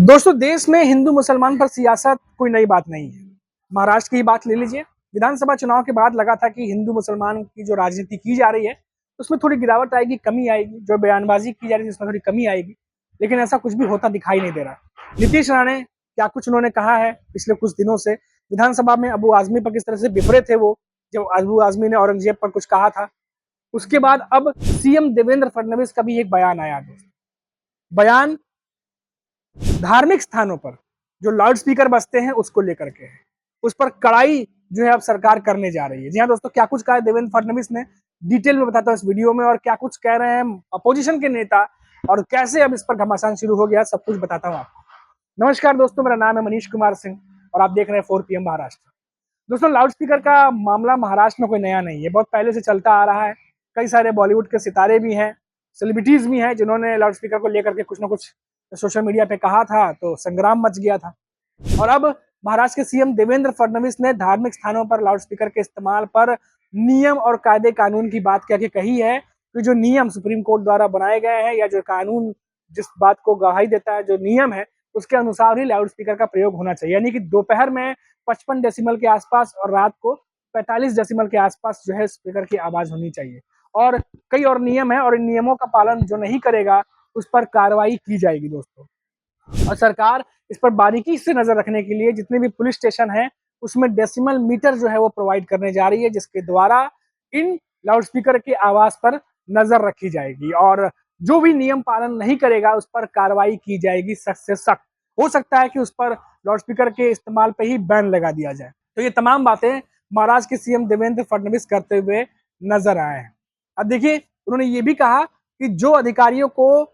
दोस्तों, देश में हिंदू मुसलमान पर सियासत कोई नई बात नहीं है। महाराष्ट्र की ही बात ले लीजिए। विधानसभा चुनाव के बाद लगा था कि हिंदू मुसलमान की जो राजनीति की जा रही है उसमें थोड़ी गिरावट आएगी, कमी आएगी। जो बयानबाजी की जा रही है उसमें थोड़ी कमी आएगी, लेकिन ऐसा कुछ भी होता दिखाई नहीं दे रहा। नीतीश राणे क्या कुछ उन्होंने कहा है पिछले कुछ दिनों से। विधानसभा में अबू आजमी पर किस तरह से बिफरे थे वो, जब अबू आजमी ने औरंगजेब पर कुछ कहा था। उसके बाद अब सीएम देवेंद्र फडणवीस का भी एक बयान आया। बयान धार्मिक स्थानों पर जो लाउड स्पीकर बजते हैं उसको लेकर के है, उस पर कड़ाई जो है अब सरकार करने जा रही है। जी हाँ दोस्तों, क्या कुछ कहा है देवेंद्र फडणवीस ने, डिटेल में बताता हूँ इस वीडियो में। और क्या कुछ कह रहे हैं अपोजिशन के नेता और कैसे अब इस पर घमासान शुरू हो गया, सब कुछ बताता हूँ आपको। नमस्कार दोस्तों, मेरा नाम है मनीष कुमार सिंह और आप देख रहे हैं 4 PM महाराष्ट्र। दोस्तों, लाउड स्पीकर का मामला महाराष्ट्र में कोई नया नहीं है, बहुत पहले से चलता आ रहा है। कई सारे बॉलीवुड के सितारे भी हैं, सेलिब्रिटीज भी हैं जिन्होंने लाउड स्पीकर को लेकर के कुछ ना कुछ सोशल मीडिया पे कहा था, तो संग्राम मच गया था। और अब महाराष्ट्र के सीएम देवेंद्र फडणवीस ने धार्मिक स्थानों पर लाउड स्पीकर के इस्तेमाल पर नियम और कायदे कानून की बात क्या कही है कि जो नियम सुप्रीम कोर्ट द्वारा बनाए गए हैं या जो कानून जिस बात को गवाही देता है, जो नियम है उसके अनुसार ही लाउड स्पीकर का प्रयोग होना चाहिए। यानी कि दोपहर में 55 डेसिमल के आसपास और रात को 45 डेसिमल के आसपास जो है स्पीकर की आवाज होनी चाहिए। और कई और नियम है, और इन नियमों का पालन जो नहीं करेगा उस पर कार्रवाई की जाएगी दोस्तों। और सरकार इस पर बारीकी से नजर रखने के लिए जितने भी पुलिस स्टेशन है उसमें डेसिमल मीटर जो है वो प्रोवाइड करने जा रही है, जिसके द्वारा इन लाउड स्पीकर की आवाज पर नजर रखी जाएगी और जो भी नियम पालन नहीं करेगा उस पर कार्रवाई की जाएगी, सख्त से सख्त। हो सकता है कि उस पर लाउड स्पीकर के इस्तेमाल पे ही बैन लगा दिया जाए। तो ये तमाम बातें महाराष्ट्र के सीएम देवेंद्र फडणवीस करते हुए नजर आए हैं। अब देखिए, उन्होंने ये भी कहा कि जो अधिकारियों को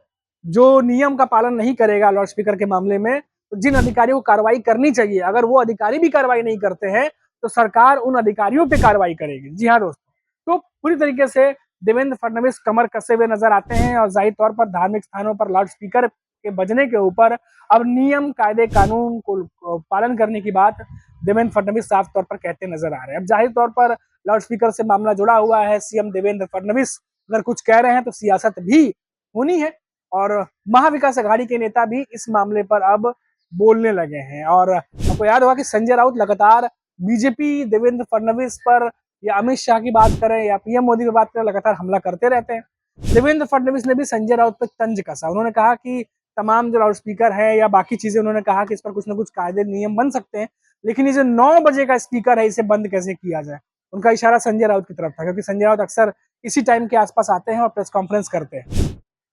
जो नियम का पालन नहीं करेगा लाउड स्पीकर के मामले में, तो जिन अधिकारियों को कार्रवाई करनी चाहिए, अगर वो अधिकारी भी कार्रवाई नहीं करते हैं तो सरकार उन अधिकारियों पे कार्रवाई करेगी। जी हाँ दोस्तों, तो पूरी तरीके से देवेंद्र फडणवीस कमर कसे हुए नजर आते हैं और जाहिर तौर पर धार्मिक स्थानों पर लाउड स्पीकर के बजने के ऊपर अब नियम कायदे कानून को पालन करने की बात देवेंद्र फडणवीस साफ तौर पर कहते नजर आ रहे हैं। अब जाहिर तौर पर लाउड स्पीकर से मामला जुड़ा हुआ है, सीएम देवेंद्र फडणवीस अगर कुछ कह रहे हैं तो सियासत भी होनी है और महाविकास अघाड़ी के नेता भी इस मामले पर अब बोलने लगे हैं। और आपको याद होगा कि संजय राउत लगातार बीजेपी देवेंद्र फडणवीस पर या अमित शाह की बात करें या पीएम मोदी की बात करें, लगातार हमला करते रहते हैं। देवेंद्र फडणवीस ने भी संजय राउत पर तंज कसा। उन्होंने कहा कि तमाम जो लाउड स्पीकर है या बाकी चीजें, उन्होंने कहा कि इस पर कुछ ना कुछ कायदे नियम बन सकते हैं, लेकिन ये जो 9 बजे का स्पीकर है इसे बंद कैसे किया जाए। उनका इशारा संजय राउत की तरफ था, क्योंकि संजय राउत अक्सर इसी टाइम के आसपास आते हैं और प्रेस कॉन्फ्रेंस करते हैं।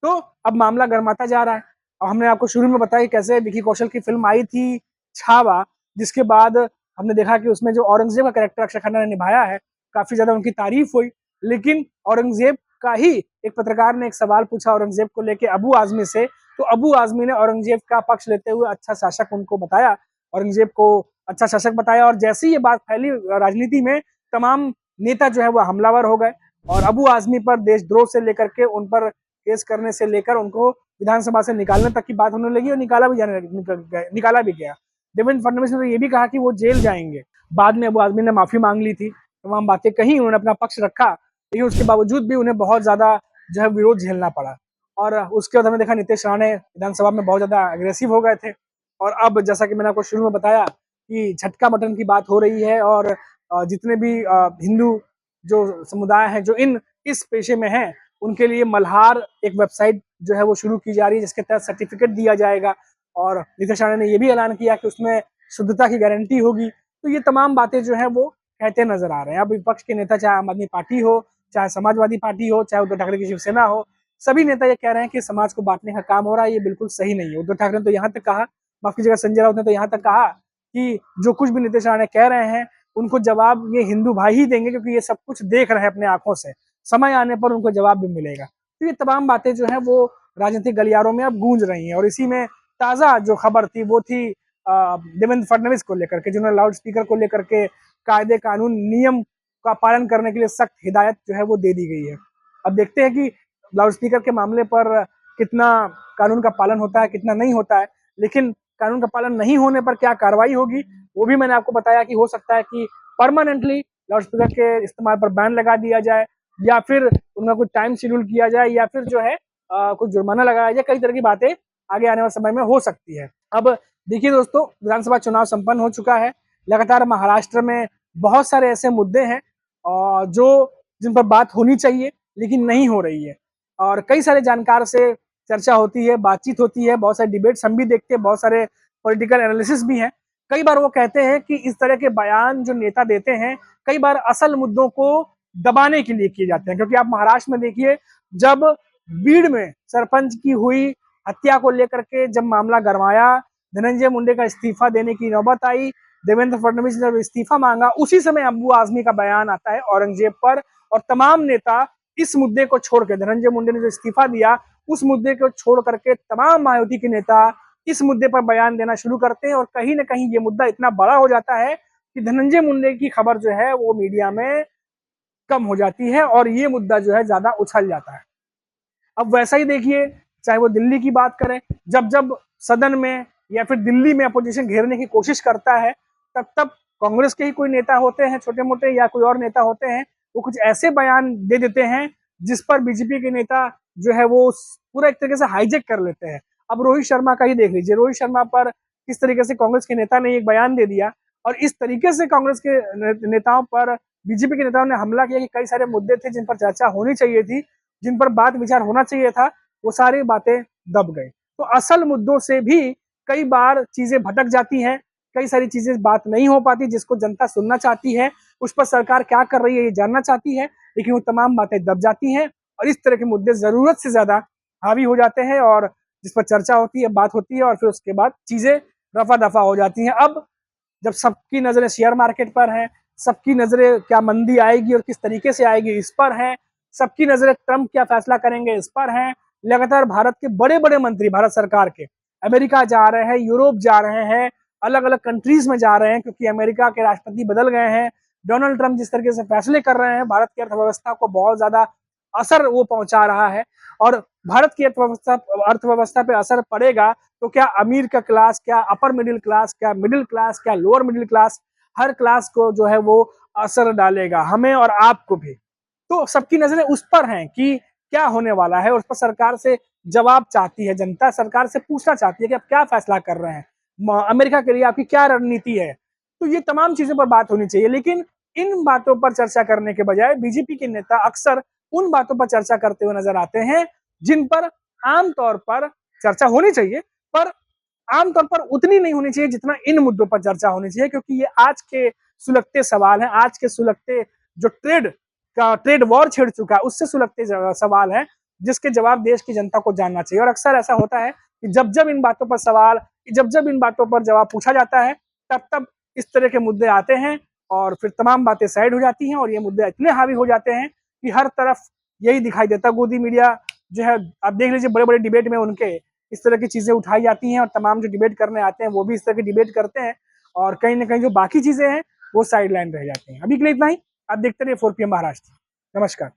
तो अब मामला गर्माता जा रहा है। और हमने आपको शुरू में बताया कैसे विकी कौशल की फिल्म आई थी छावा, जिसके बाद हमने देखा कि उसमें जो औरंगजेब का कैरेक्टर अक्षय खन्ना ने निभाया है, काफी ज्यादा उनकी तारीफ हुई। लेकिन औरंगजेब का ही एक पत्रकार ने एक सवाल पूछा औरंगजेब को लेके अबू आजमी से, तो अबू आजमी ने औरंगजेब का पक्ष लेते हुए अच्छा शासक उनको बताया, औरंगजेब को अच्छा शासक बताया। और जैसे ही ये बात फैली राजनीति में, तमाम नेता जो है वो हमलावर हो गए और अबू आजमी पर देशद्रोह से लेकर के उन पर केस करने से लेकर उनको विधानसभा से निकालने तक की बात होने लगी और निकाला भी गया। देवेंद्र फडणवीस ने तो ये भी कहा कि वो जेल जाएंगे। बाद में अबू आजमी ने माफी मांग ली थी, तमाम बातें कही, उन्होंने अपना पक्ष रखा, लेकिन उसके बावजूद भी उन्हें बहुत ज्यादा जो है विरोध झेलना पड़ा। और उसके बाद हमने देखा नीतीश राणे विधानसभा में बहुत ज्यादा अग्रेसिव हो गए थे। और अब जैसा कि मैंने आपको शुरू में बताया कि झटका मटन की बात हो रही है और जितने भी हिंदू जो समुदाय है जो इस पेशे में है, उनके लिए मल्हार एक वेबसाइट जो है वो शुरू की जा रही है, जिसके तहत सर्टिफिकेट दिया जाएगा। और नीतीश राणे ने यह भी ऐलान किया कि उसमें शुद्धता की गारंटी होगी। तो ये तमाम बातें जो है वो कहते नजर आ रहे हैं। अब विपक्ष के नेता, चाहे आम आदमी पार्टी हो, चाहे समाजवादी पार्टी हो, चाहे उद्धव ठाकरे की शिवसेना हो, सभी नेता ये कह रहे हैं कि समाज को बांटने का काम हो रहा है, ये बिल्कुल सही नहीं है। उद्धव ठाकरे ने तो यहाँ तक कहा, माफ कीजिएगा संजय राउत ने तो यहाँ तक कहा कि जो कुछ भी नीतीश राणे कह रहे हैं उनको जवाब ये हिंदू भाई ही देंगे, क्योंकि ये सब कुछ देख रहे हैं अपने आंखों से, समय आने पर उनको जवाब भी मिलेगा। तो ये तमाम बातें जो है वो राजनीतिक गलियारों में अब गूंज रही हैं। और इसी में ताजा जो खबर थी वो थी देवेंद्र फडणवीस को लेकर के, जिन्होंने लाउड स्पीकर को लेकर के कायदे कानून नियम का पालन करने के लिए सख्त हिदायत जो है वो दे दी गई है। अब देखते हैं कि लाउड स्पीकर के मामले पर कितना कानून का पालन होता है, कितना नहीं होता है। लेकिन कानून का पालन नहीं होने पर क्या कार्रवाई होगी वो भी मैंने आपको बताया कि हो सकता है कि परमानेंटली लाउड स्पीकर के इस्तेमाल पर बैन लगा दिया जाए, या फिर उनका कुछ टाइम शेड्यूल किया जाए, या फिर जो है कुछ जुर्माना लगाया जाए। कई तरह की बातें आगे आने वाले समय में हो सकती है। अब देखिए दोस्तों, विधानसभा चुनाव संपन्न हो चुका है। लगातार महाराष्ट्र में बहुत सारे ऐसे मुद्दे हैं और जिन पर बात होनी चाहिए लेकिन नहीं हो रही है। और कई सारे जानकार से चर्चा होती है, बातचीत होती है, बहुत सारे डिबेट्स हम भी देखते हैं, बहुत सारे पॉलिटिकल एनालिसिस भी हैं। कई बार वो कहते हैं कि इस तरह के बयान जो नेता देते हैं, कई बार असल मुद्दों को दबाने के लिए किए जाते हैं। क्योंकि आप महाराष्ट्र में देखिए, जब बीड़ में सरपंच की हुई हत्या को लेकर के जब मामला गरमाया, धनंजय मुंडे का इस्तीफा देने की नौबत आई, देवेंद्र फडणवीस ने जब इस्तीफा मांगा, उसी समय अब्बू आजमी का बयान आता है औरंगजेब पर। और तमाम नेता इस मुद्दे को छोड़ के, धनंजय मुंडे ने जो इस्तीफा दिया उस मुद्दे को छोड़ करके तमाम मायावती के नेता इस मुद्दे पर बयान देना शुरू करते हैं। और कहीं ना कहीं ये मुद्दा इतना बड़ा हो जाता है कि धनंजय मुंडे की खबर जो है वो मीडिया में कम हो जाती है और ये मुद्दा जो है ज्यादा उछल जाता है। अब वैसा ही देखिए, चाहे वो दिल्ली की बात करें, जब जब सदन में या फिर दिल्ली में अपोजिशन घेरने की कोशिश करता है, तब तब कांग्रेस के ही कोई नेता होते हैं, छोटे मोटे, या कोई और नेता होते हैं, वो कुछ ऐसे बयान दे देते हैं जिस पर बीजेपी के नेता जो है वो पूरा एक तरीके से हाईजेक कर लेते हैं। अब रोहित शर्मा का ही देख लीजिए, रोहित शर्मा पर किस तरीके से कांग्रेस के नेता ने एक बयान दे दिया और इस तरीके से कांग्रेस के नेताओं पर बीजेपी के नेताओं ने हमला किया कि कई सारे मुद्दे थे जिन पर चर्चा होनी चाहिए थी, जिन पर बात विचार होना चाहिए था, वो सारी बातें दब गई। तो असल मुद्दों से भी कई बार चीजें भटक जाती हैं, कई सारी चीजें बात नहीं हो पाती, जिसको जनता सुनना चाहती है, उस पर सरकार क्या कर रही है ये जानना चाहती है, लेकिन वो तमाम बातें दब जाती हैं और इस तरह के मुद्दे जरूरत से ज्यादा हावी हो जाते हैं और जिस पर चर्चा होती है, बात होती है और फिर उसके बाद चीजें रफा दफा हो जाती हैं। अब जब सबकी नजरें शेयर मार्केट पर हैं, सबकी नजरें क्या मंदी आएगी और किस तरीके से आएगी इस पर हैं, सबकी नजरें ट्रंप क्या फैसला करेंगे इस पर हैं, लगातार भारत के बड़े बड़े मंत्री, भारत सरकार के, अमेरिका जा रहे हैं, यूरोप जा रहे हैं, अलग अलग कंट्रीज में जा रहे हैं, क्योंकि अमेरिका के राष्ट्रपति बदल गए हैं। डोनाल्ड ट्रंप जिस तरीके से फैसले कर रहे हैं, भारत की अर्थव्यवस्था को बहुत ज्यादा असर वो पहुंचा रहा है। और भारत की अर्थव्यवस्था पे असर पड़ेगा तो क्या अमीर का क्लास, क्या अपर मिडिल क्लास, क्या मिडिल क्लास, क्या लोअर मिडिल क्लास, हर क्लास को जो है वो असर डालेगा, हमें और आपको भी। तो सबकी नजरें उस पर हैं कि क्या होने वाला है, उस पर सरकार से जवाब चाहती है जनता, सरकार से पूछना चाहती है कि आप क्या फैसला कर रहे हैं, अमेरिका के लिए आपकी क्या रणनीति है। तो ये तमाम चीजों पर बात होनी चाहिए, लेकिन इन बातों पर चर्चा करने के बजाय बीजेपी के नेता अक्सर उन बातों पर चर्चा करते हुए नजर आते हैं जिन पर आमतौर पर चर्चा होनी चाहिए, पर आमतौर पर उतनी नहीं होनी चाहिए जितना इन मुद्दों पर चर्चा होनी चाहिए, क्योंकि ये आज के सुलगते सवाल हैं, आज के सुलगते जो ट्रेड वॉर छिड़ चुका है उससे सुलगते सवाल है, जिसके जवाब देश की जनता को जानना चाहिए। और अक्सर ऐसा होता है कि जब जब इन बातों पर सवाल, जब जब इन बातों पर जवाब पूछा जाता है, तब तब इस तरह के मुद्दे आते हैं और फिर तमाम बातें साइड हो जाती हैं और ये मुद्दे इतने हावी हो जाते हैं कि हर तरफ यही दिखाई देता। गोदी मीडिया जो है, आप देख लीजिए, बड़े बड़े डिबेट में उनके इस तरह की चीजें उठाई जाती हैं और तमाम जो डिबेट करने आते हैं वो भी इस तरह की डिबेट करते हैं और कहीं ना कहीं जो बाकी चीजें हैं वो साइड लाइन रह जाती हैं। अभी के लिए इतना ही। आप देखते रहिए 4PM महाराष्ट्र। नमस्कार।